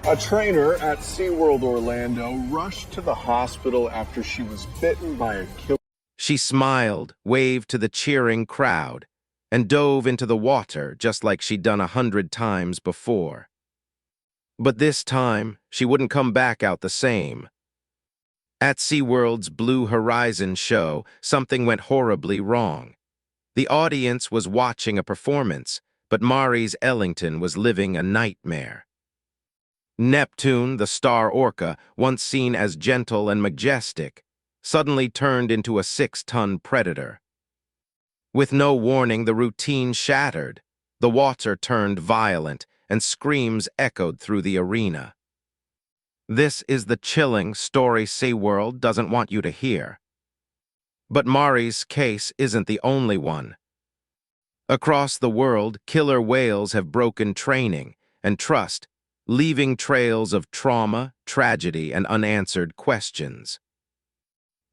A trainer at SeaWorld Orlando rushed to the hospital after she was bitten by a killer. She smiled, waved to the cheering crowd, and dove into the water just like she'd done 100 times before. But this time, she wouldn't come back out the same. At SeaWorld's Blue Horizon show, something went horribly wrong. The audience was watching a performance, but Mari Ellington was living a nightmare. Neptune, the star orca, once seen as gentle and majestic, suddenly turned into a 6-ton predator. With no warning, the routine shattered. The water turned violent, and screams echoed through the arena. This is the chilling story SeaWorld doesn't want you to hear. But Mari's case isn't the only one. Across the world, killer whales have broken training and trust, leaving trails of trauma, tragedy, and unanswered questions.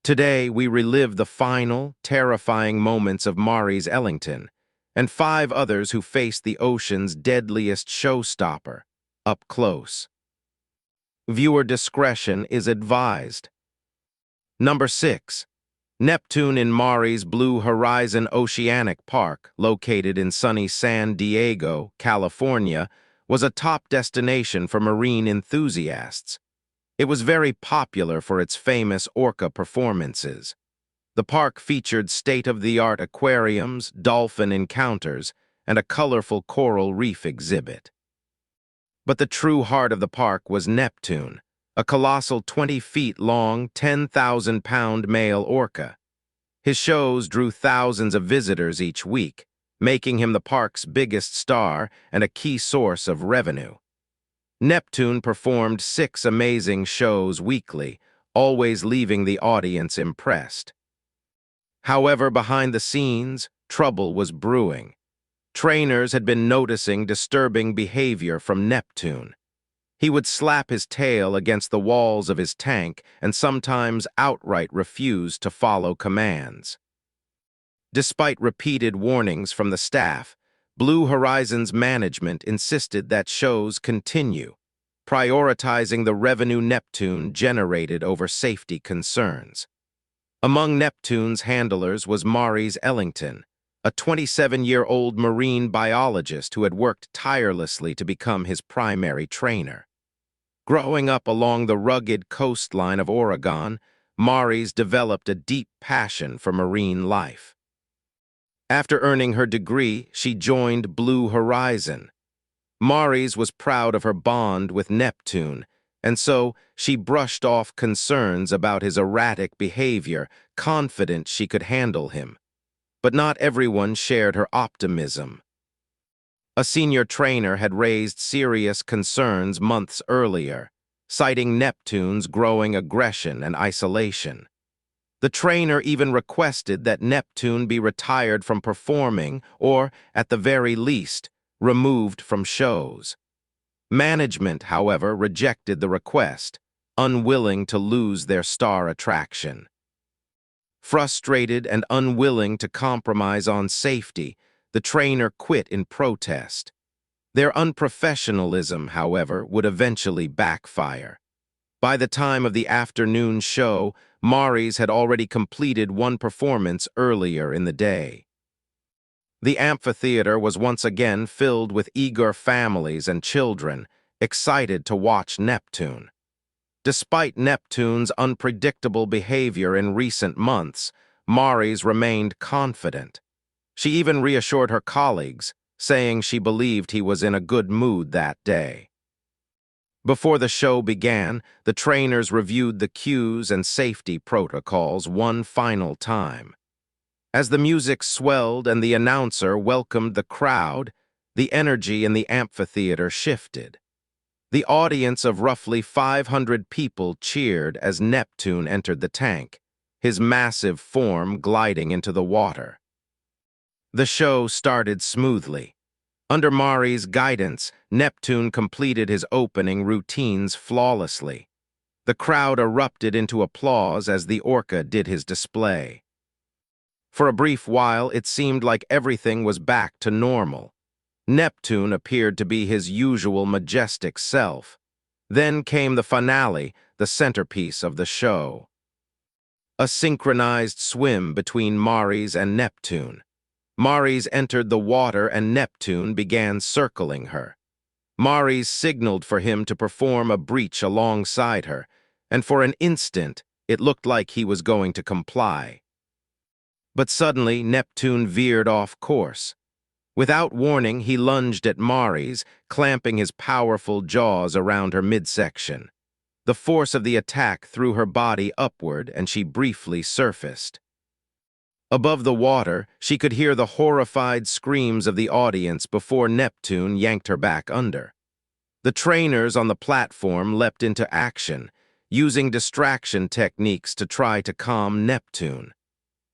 Today, we relive the final, terrifying moments of Mari Ellington and 5 others who faced the ocean's deadliest showstopper, up close. Viewer discretion is advised. Number 6. Neptune in Mari's Blue Horizon Oceanic Park, located in sunny San Diego, California, was a top destination for marine enthusiasts. It was very popular for its famous orca performances. The park featured state-of-the-art aquariums, dolphin encounters, and a colorful coral reef exhibit. But the true heart of the park was Neptune, a colossal 20 feet long, 10,000-pound male orca. His shows drew thousands of visitors each week, making him the park's biggest star and a key source of revenue. Neptune performed 6 amazing shows weekly, always leaving the audience impressed. However, behind the scenes, trouble was brewing. Trainers had been noticing disturbing behavior from Neptune. He would slap his tail against the walls of his tank and sometimes outright refuse to follow commands. Despite repeated warnings from the staff, Blue Horizon's management insisted that shows continue, prioritizing the revenue Neptune generated over safety concerns. Among Neptune's handlers was Mari Ellington, a 27-year-old marine biologist who had worked tirelessly to become his primary trainer. Growing up along the rugged coastline of Oregon, Mari's developed a deep passion for marine life. After earning her degree, she joined Blue Horizon. Mari's was proud of her bond with Neptune, and so she brushed off concerns about his erratic behavior, confident she could handle him. But not everyone shared her optimism. A senior trainer had raised serious concerns months earlier, citing Neptune's growing aggression and isolation. The trainer even requested that Neptune be retired from performing or, at the very least, removed from shows. Management, however, rejected the request, unwilling to lose their star attraction. Frustrated and unwilling to compromise on safety, the trainer quit in protest. Their unprofessionalism, however, would eventually backfire. By the time of the afternoon show, Mari's had already completed one performance earlier in the day. The amphitheater was once again filled with eager families and children, excited to watch Neptune. Despite Neptune's unpredictable behavior in recent months, Mari's remained confident. She even reassured her colleagues, saying she believed he was in a good mood that day. Before the show began, the trainers reviewed the cues and safety protocols one final time. As the music swelled and the announcer welcomed the crowd, the energy in the amphitheater shifted. The audience of roughly 500 people cheered as Neptune entered the tank, his massive form gliding into the water. The show started smoothly. Under Mari's guidance, Neptune completed his opening routines flawlessly. The crowd erupted into applause as the orca did his display. For a brief while, it seemed like everything was back to normal. Neptune appeared to be his usual majestic self. Then came the finale, the centerpiece of the show. A synchronized swim between Mari's and Neptune. Mari's entered the water and Neptune began circling her. Mari's signaled for him to perform a breach alongside her, and for an instant it looked like he was going to comply. But suddenly Neptune veered off course. Without warning, he lunged at Mari's, clamping his powerful jaws around her midsection. The force of the attack threw her body upward, and she briefly surfaced. Above the water, she could hear the horrified screams of the audience before Neptune yanked her back under. The trainers on the platform leapt into action, using distraction techniques to try to calm Neptune.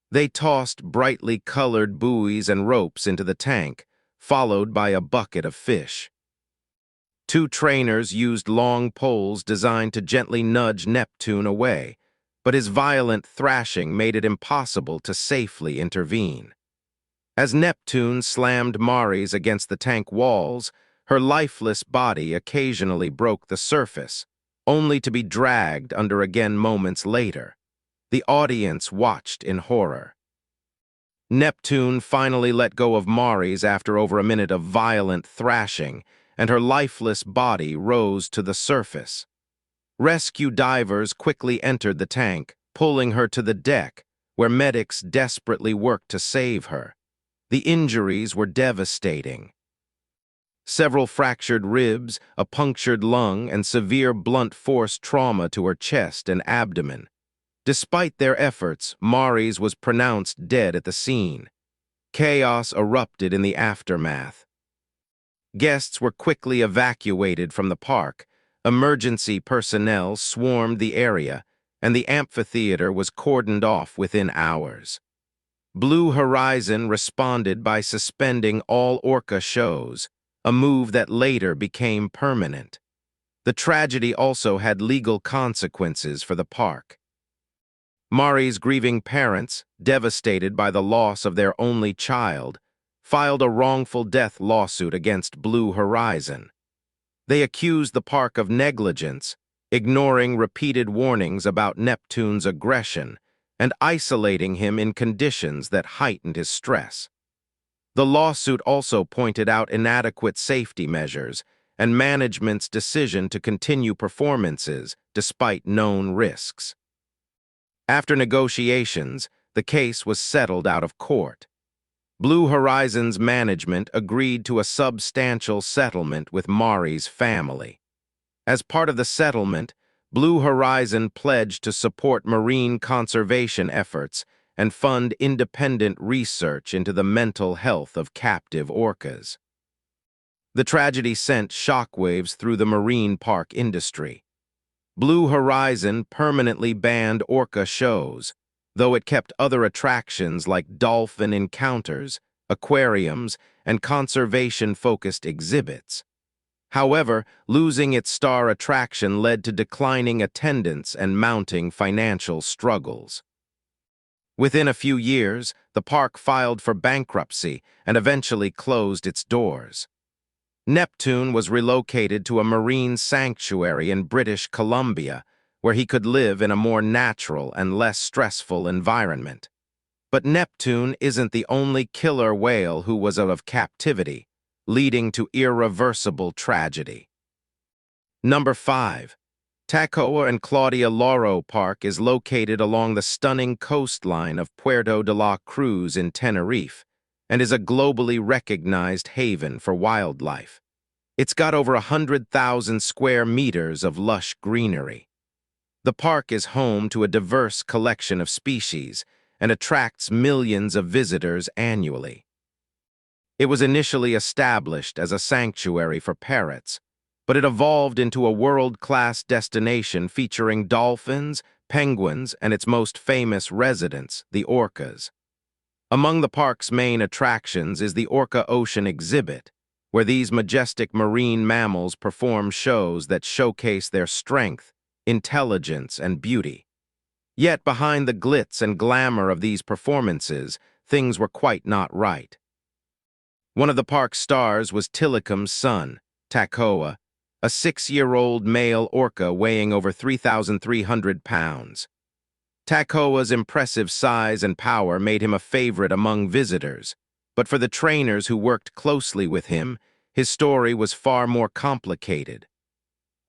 They tossed brightly colored buoys and ropes into the tank, followed by a bucket of fish. Two trainers used long poles designed to gently nudge Neptune away, but his violent thrashing made it impossible to safely intervene. As Neptune slammed Mari's against the tank walls, her lifeless body occasionally broke the surface, only to be dragged under again moments later. The audience watched in horror. Neptune finally let go of Mari's after over a minute of violent thrashing, and her lifeless body rose to the surface. Rescue divers quickly entered the tank, pulling her to the deck, where medics desperately worked to save her. The injuries were devastating. Several fractured ribs, a punctured lung, and severe blunt force trauma to her chest and abdomen. Despite their efforts, Mari's was pronounced dead at the scene. Chaos erupted in the aftermath. Guests were quickly evacuated from the park. Emergency personnel swarmed the area, and the amphitheater was cordoned off within hours. Blue Horizon responded by suspending all Orca shows, a move that later became permanent. The tragedy also had legal consequences for the park. Mari's grieving parents, devastated by the loss of their only child, filed a wrongful death lawsuit against Blue Horizon. They accused the park of negligence, ignoring repeated warnings about Neptune's aggression and isolating him in conditions that heightened his stress. The lawsuit also pointed out inadequate safety measures and management's decision to continue performances despite known risks. After negotiations, the case was settled out of court. Blue Horizon's management agreed to a substantial settlement with Mari's family. As part of the settlement, Blue Horizon pledged to support marine conservation efforts and fund independent research into the mental health of captive orcas. The tragedy sent shockwaves through the marine park industry. Blue Horizon permanently banned orca shows, though it kept other attractions like dolphin encounters, aquariums, and conservation-focused exhibits. However, losing its star attraction led to declining attendance and mounting financial struggles. Within a few years, the park filed for bankruptcy and eventually closed its doors. Neptune was relocated to a marine sanctuary in British Columbia, where he could live in a more natural and less stressful environment. But Neptune isn't the only killer whale who was out of captivity, leading to irreversible tragedy. Number 5. Takoa and Claudia Loro Park is located along the stunning coastline of Puerto de la Cruz in Tenerife, and is a globally recognized haven for wildlife. It's got over 100,000 square meters of lush greenery. The park is home to a diverse collection of species and attracts millions of visitors annually. It was initially established as a sanctuary for parrots, but it evolved into a world-class destination featuring dolphins, penguins, and its most famous residents, the orcas. Among the park's main attractions is the Orca Ocean exhibit, where these majestic marine mammals perform shows that showcase their strength, intelligence, and beauty. Yet behind the glitz and glamour of these performances, things were quite not right. One of the park's stars was Tilikum's son, Takoa, a 6-year-old male orca weighing over 3,300 pounds. Takoa's impressive size and power made him a favorite among visitors, but for the trainers who worked closely with him, his story was far more complicated.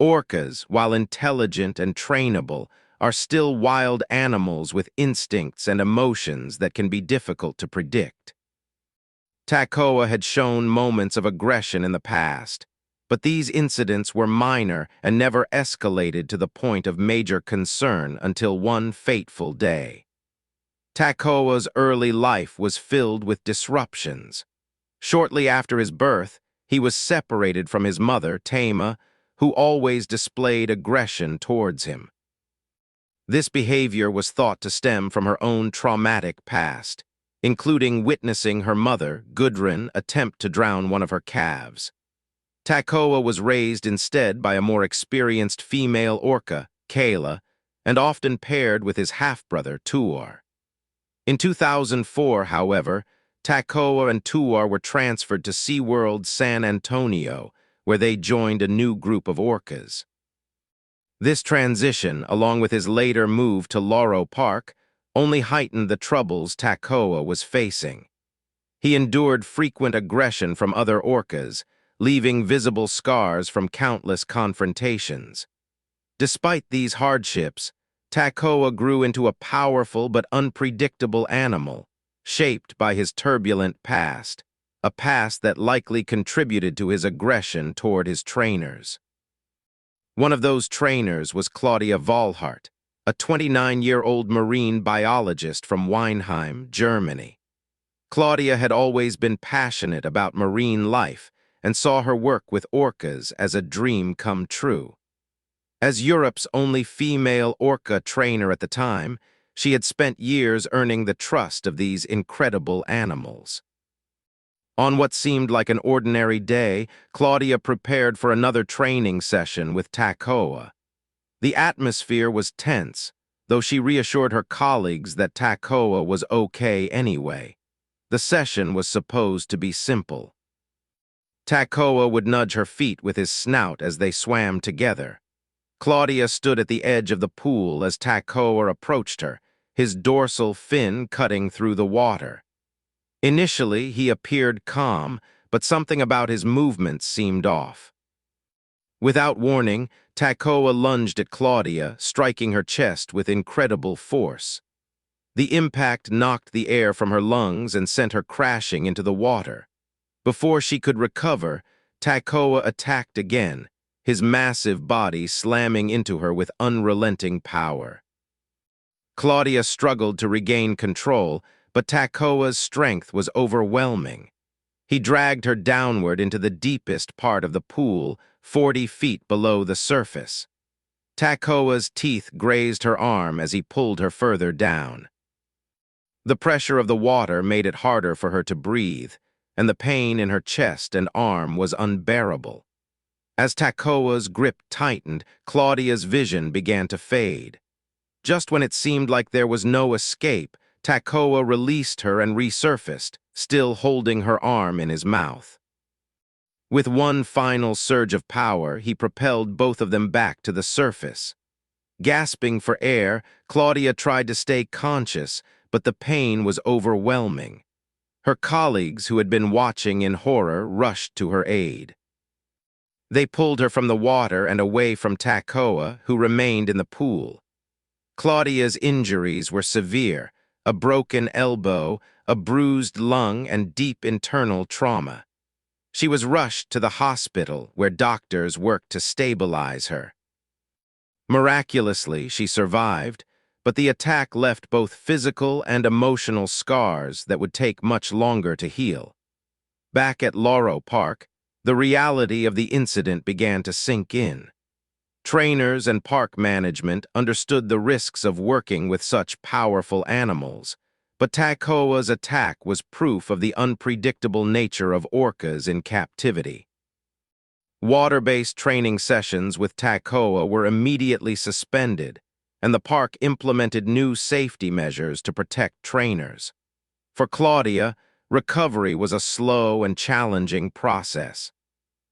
Orcas, while intelligent and trainable, are still wild animals with instincts and emotions that can be difficult to predict. Takoa had shown moments of aggression in the past, but these incidents were minor and never escalated to the point of major concern until one fateful day. Takoa's early life was filled with disruptions. Shortly after his birth, he was separated from his mother, Tama, who always displayed aggression towards him. This behavior was thought to stem from her own traumatic past, including witnessing her mother, Gudrun, attempt to drown one of her calves. Takoa was raised instead by a more experienced female orca, Kayla, and often paired with his half-brother, Tuor. In 2004, however, Takoa and Tuor were transferred to SeaWorld San Antonio, where they joined a new group of orcas. This transition, along with his later move to Loro Park, only heightened the troubles Takoa was facing. He endured frequent aggression from other orcas, leaving visible scars from countless confrontations. Despite these hardships, Takoa grew into a powerful but unpredictable animal, shaped by his turbulent past, a past that likely contributed to his aggression toward his trainers. One of those trainers was Claudia Volhart, a 29-year-old marine biologist from Weinheim, Germany. Claudia had always been passionate about marine life and saw her work with orcas as a dream come true. As Europe's only female orca trainer at the time, she had spent years earning the trust of these incredible animals. On what seemed like an ordinary day, Claudia prepared for another training session with Takoa. The atmosphere was tense, though she reassured her colleagues that Takoa was okay anyway. The session was supposed to be simple. Takoa would nudge her feet with his snout as they swam together. Claudia stood at the edge of the pool as Takoa approached her, his dorsal fin cutting through the water. Initially, he appeared calm, but something about his movements seemed off. Without warning, Takoa lunged at Claudia, striking her chest with incredible force. The impact knocked the air from her lungs and sent her crashing into the water. Before she could recover, Takoa attacked again, his massive body slamming into her with unrelenting power. Claudia struggled to regain control, but Takoa's strength was overwhelming. He dragged her downward into the deepest part of the pool, 40 feet below the surface. Takoa's teeth grazed her arm as he pulled her further down. The pressure of the water made it harder for her to breathe, and the pain in her chest and arm was unbearable. As Takoa's grip tightened, Claudia's vision began to fade. Just when it seemed like there was no escape, Takoa released her and resurfaced, still holding her arm in his mouth. With one final surge of power, he propelled both of them back to the surface. Gasping for air, Claudia tried to stay conscious, but the pain was overwhelming. Her colleagues, who had been watching in horror, rushed to her aid. They pulled her from the water and away from Takoa, who remained in the pool. Claudia's injuries were severe: a broken elbow, a bruised lung, and deep internal trauma. She was rushed to the hospital, where doctors worked to stabilize her. Miraculously, she survived, but the attack left both physical and emotional scars that would take much longer to heal. Back at Loro Park, the reality of the incident began to sink in. Trainers and park management understood the risks of working with such powerful animals, but Takoa's attack was proof of the unpredictable nature of orcas in captivity. Water-based training sessions with Takoa were immediately suspended, and the park implemented new safety measures to protect trainers. For Claudia, recovery was a slow and challenging process.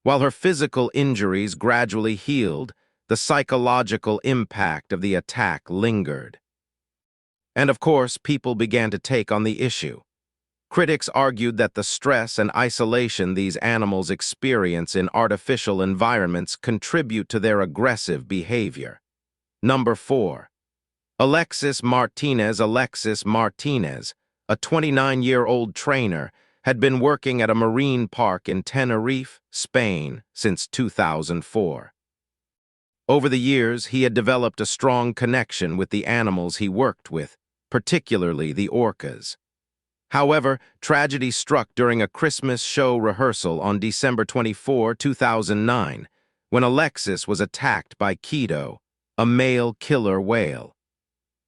While her physical injuries gradually healed, the psychological impact of the attack lingered. And of course, people began to take on the issue. Critics argued that the stress and isolation these animals experience in artificial environments contribute to their aggressive behavior. Number 4. Alexis Martinez. Alexis Martinez, a 29-year-old trainer, had been working at a marine park in Tenerife, Spain, since 2004. Over the years, he had developed a strong connection with the animals he worked with, particularly the orcas. However, tragedy struck during a Christmas show rehearsal on December 24, 2009, when Alexis was attacked by Keto, a male killer whale.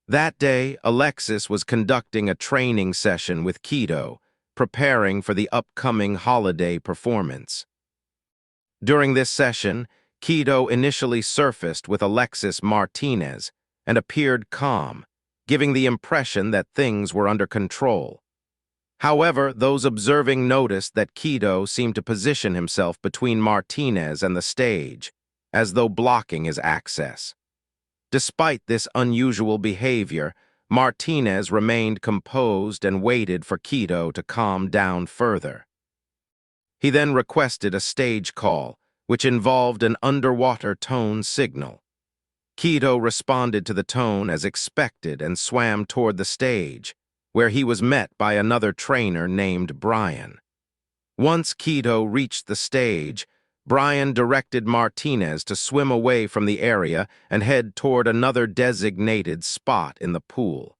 That day, Alexis was conducting a training session with Keto, preparing for the upcoming holiday performance. During this session, Keto initially surfaced with Alexis Martinez and appeared calm, giving the impression that things were under control. However, those observing noticed that Keto seemed to position himself between Martinez and the stage, as though blocking his access. Despite this unusual behavior, Martinez remained composed and waited for Keto to calm down further. He then requested a stage call, which involved an underwater tone signal. Keto responded to the tone as expected and swam toward the stage, where he was met by another trainer named Brian. Once Keto reached the stage, Brian directed Martinez to swim away from the area and head toward another designated spot in the pool.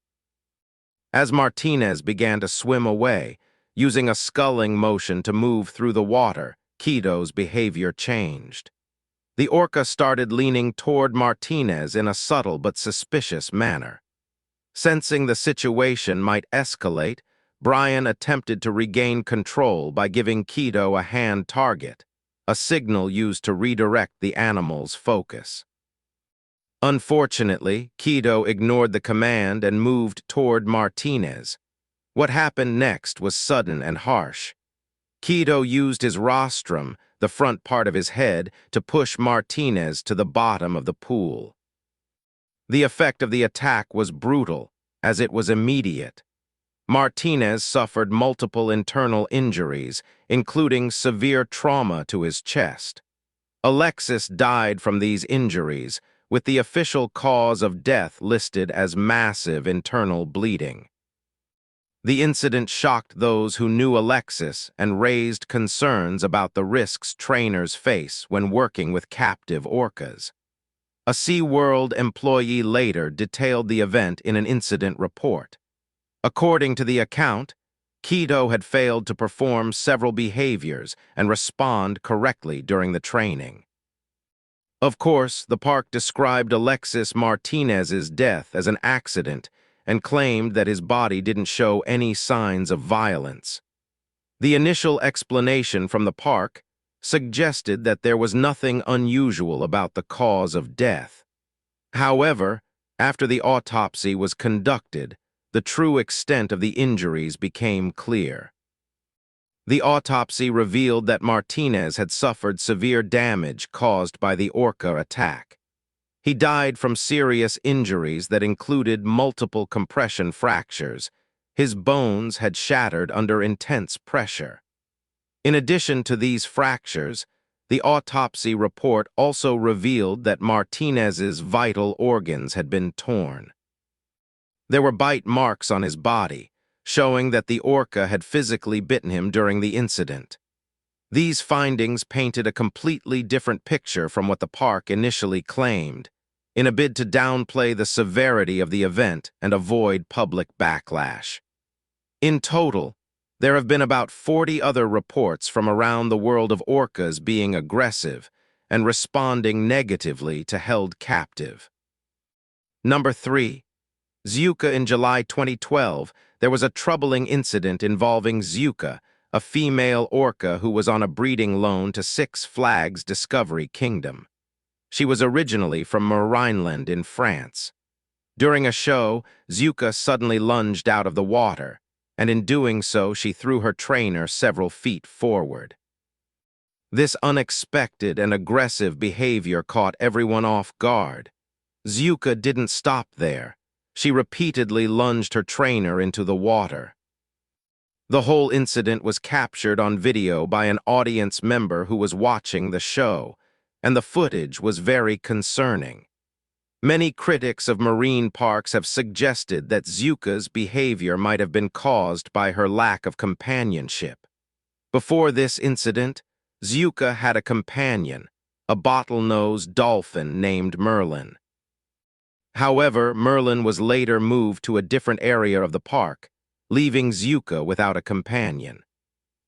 As Martinez began to swim away, using a sculling motion to move through the water, Keto's behavior changed. The orca started leaning toward Martinez in a subtle but suspicious manner. Sensing the situation might escalate, Brian attempted to regain control by giving Keto a hand target, a signal used to redirect the animal's focus. Unfortunately, Keto ignored the command and moved toward Martinez. What happened next was sudden and harsh. Keto used his rostrum, the front part of his head, to push Martinez to the bottom of the pool. The effect of the attack was brutal, as it was immediate. Martinez suffered multiple internal injuries, including severe trauma to his chest. Alexis died from these injuries, with the official cause of death listed as massive internal bleeding. The incident shocked those who knew Alexis and raised concerns about the risks trainers face when working with captive orcas. A SeaWorld employee later detailed the event in an incident report. According to the account, Keto had failed to perform several behaviors and respond correctly during the training. Of course, the park described Alexis Martinez's death as an accident and claimed that his body didn't show any signs of violence. The initial explanation from the park suggested that there was nothing unusual about the cause of death. However, after the autopsy was conducted, the true extent of the injuries became clear. The autopsy revealed that Martinez had suffered severe damage caused by the orca attack. He died from serious injuries that included multiple compression fractures. His bones had shattered under intense pressure. In addition to these fractures, the autopsy report also revealed that Martinez's vital organs had been torn. There were bite marks on his body, showing that the orca had physically bitten him during the incident. These findings painted a completely different picture from what the park initially claimed, in a bid to downplay the severity of the event and avoid public backlash. In total, there have been about 40 other reports from around the world of orcas being aggressive and responding negatively to held captive. Number 3. Zuka. In July 2012, there was a troubling incident involving Zuka, a female orca who was on a breeding loan to Six Flags Discovery Kingdom. She was originally from Marineland in France. During a show, Zuka suddenly lunged out of the water, and in doing so, she threw her trainer several feet forward. This unexpected and aggressive behavior caught everyone off guard. Zuka didn't stop there. She repeatedly lunged her trainer into the water. The whole incident was captured on video by an audience member who was watching the show, and the footage was very concerning. Many critics of marine parks have suggested that Zuka's behavior might have been caused by her lack of companionship. Before this incident, Zuka had a companion, a bottlenose dolphin named Merlin. However, Merlin was later moved to a different area of the park, leaving Zuka without a companion.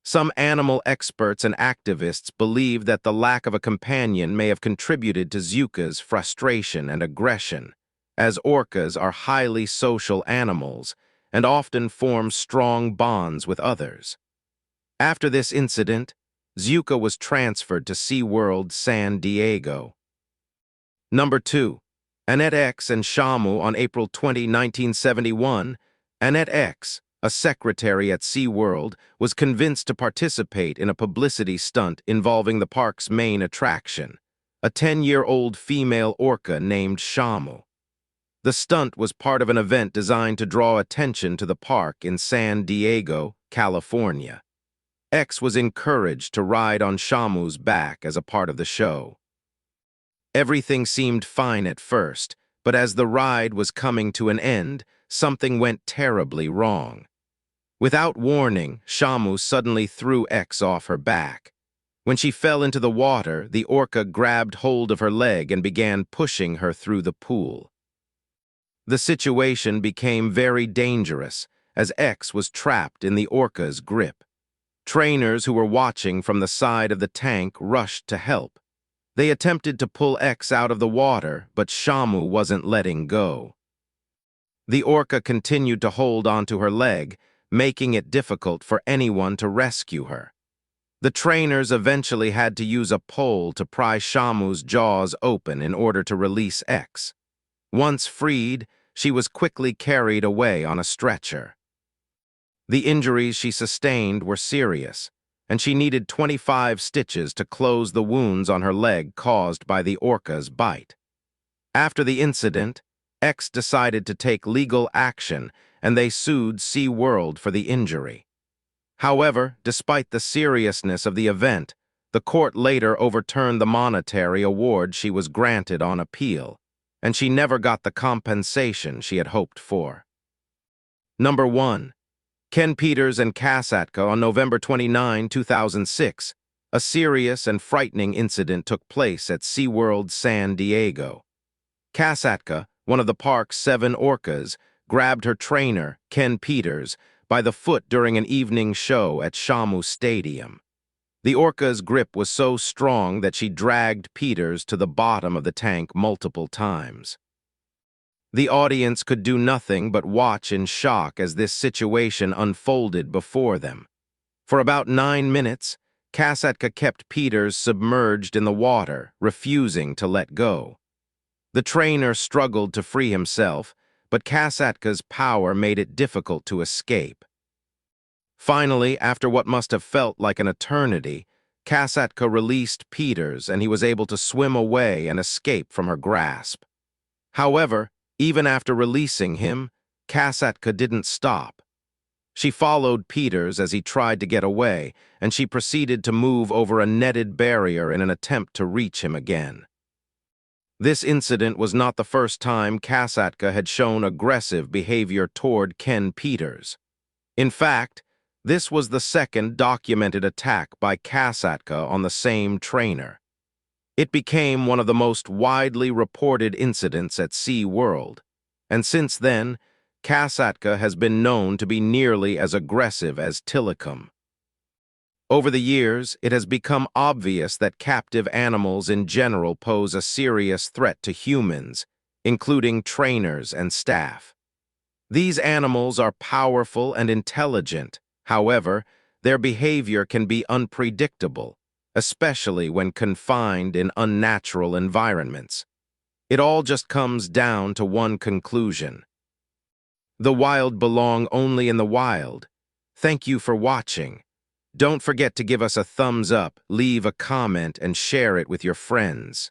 Some animal experts and activists believe that the lack of a companion may have contributed to Zuka's frustration and aggression, as orcas are highly social animals and often form strong bonds with others. After this incident, Zuka was transferred to SeaWorld San Diego. Number 2. Annette X and Shamu. On April 20, 1971, Annette X, a secretary at SeaWorld, was convinced to participate in a publicity stunt involving the park's main attraction, a 10-year-old female orca named Shamu. The stunt was part of an event designed to draw attention to the park in San Diego, California. X was encouraged to ride on Shamu's back as a part of the show. Everything seemed fine at first, but as the ride was coming to an end, something went terribly wrong. Without warning, Shamu suddenly threw X off her back. When she fell into the water, the orca grabbed hold of her leg and began pushing her through the pool. The situation became very dangerous, as X was trapped in the orca's grip. Trainers who were watching from the side of the tank rushed to help. They attempted to pull X out of the water, but Shamu wasn't letting go. The orca continued to hold onto her leg, making it difficult for anyone to rescue her. The trainers eventually had to use a pole to pry Shamu's jaws open in order to release X. Once freed, she was quickly carried away on a stretcher. The injuries she sustained were serious, and she needed 25 stitches to close the wounds on her leg caused by the orca's bite. After the incident, X decided to take legal action, and they sued SeaWorld for the injury. However, despite the seriousness of the event, the court later overturned the monetary award she was granted on appeal, and she never got the compensation she had hoped for. Number 1. Ken Peters and Kasatka. On November 29, 2006, a serious and frightening incident took place at SeaWorld San Diego. Kasatka, one of the park's 7 orcas, grabbed her trainer, Ken Peters, by the foot during an evening show at Shamu Stadium. The orca's grip was so strong that she dragged Peters to the bottom of the tank multiple times. The audience could do nothing but watch in shock as this situation unfolded before them. For about 9 minutes, Kasatka kept Peters submerged in the water, refusing to let go. The trainer struggled to free himself, but Kasatka's power made it difficult to escape. Finally, after what must have felt like an eternity, Kasatka released Peters and he was able to swim away and escape from her grasp. However, even after releasing him, Kasatka didn't stop. She followed Peters as he tried to get away, and she proceeded to move over a netted barrier in an attempt to reach him again. This incident was not the first time Kasatka had shown aggressive behavior toward Ken Peters. In fact, this was the second documented attack by Kasatka on the same trainer. It became one of the most widely reported incidents at SeaWorld, and since then, Kasatka has been known to be nearly as aggressive as Tilikum. Over the years, it has become obvious that captive animals in general pose a serious threat to humans, including trainers and staff. These animals are powerful and intelligent. However, their behavior can be unpredictable, especially when confined in unnatural environments. It all just comes down to one conclusion. The wild belong only in the wild. Thank you for watching. Don't forget to give us a thumbs up, leave a comment, and share it with your friends.